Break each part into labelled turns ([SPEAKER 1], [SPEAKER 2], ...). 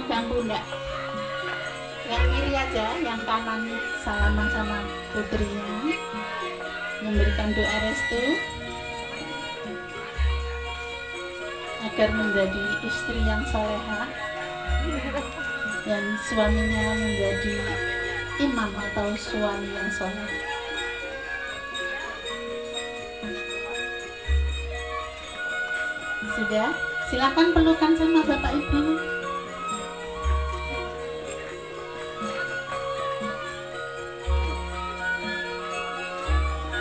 [SPEAKER 1] megang pundak. Yang kiri aja, yang kanan salaman sama putrinya, memberikan doa restu agar menjadi istri yang soleha dan suaminya menjadi imam atau suami yang soleh. Sudah, silakan pelukan sama bapak ibu.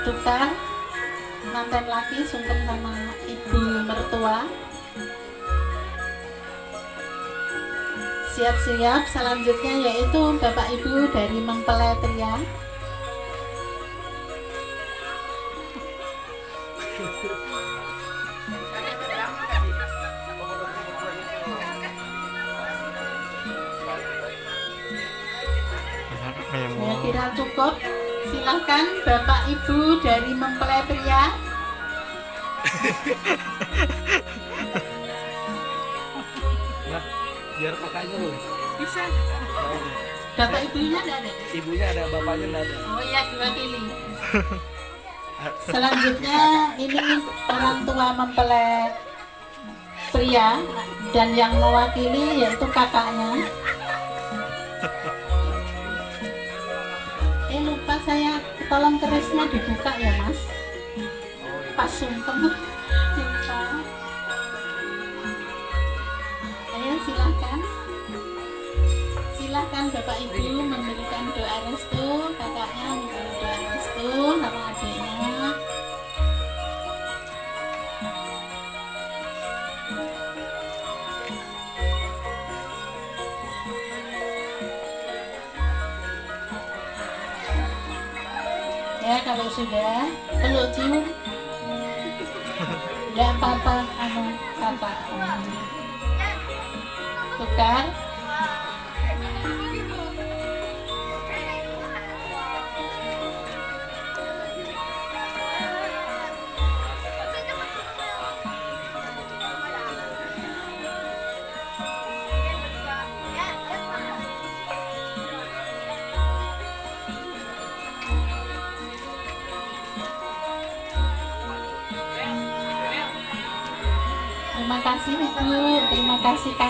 [SPEAKER 1] Tukar manten laki sungkem sama ibu mertua. Siap-siap, selanjutnya yaitu bapak ibu dari mempelai pria. Saya kira cukup. Silahkan bapak ibu dari mempelai pria.
[SPEAKER 2] Nah, biar kakaknya loh.
[SPEAKER 1] Bisa. Bapak ibunya ada?
[SPEAKER 2] Ibunya ada, bapaknya nggak ada.
[SPEAKER 1] Oh iya, diwakili. Selanjutnya ini orang tua mempelai pria dan yang mewakili yaitu kakaknya. Lupa saya, tolong kerisnya dibuka ya mas. Pas sungkem lupa. Ayo silakan. Silakan bapak ibu memberikan doa restu, kakaknya memberikan doa restu sama adiknya. Ya kalau sudah peluk cium, tidak apa-apa, kata tukar. Terima kasih ibu, terima kasih kakak.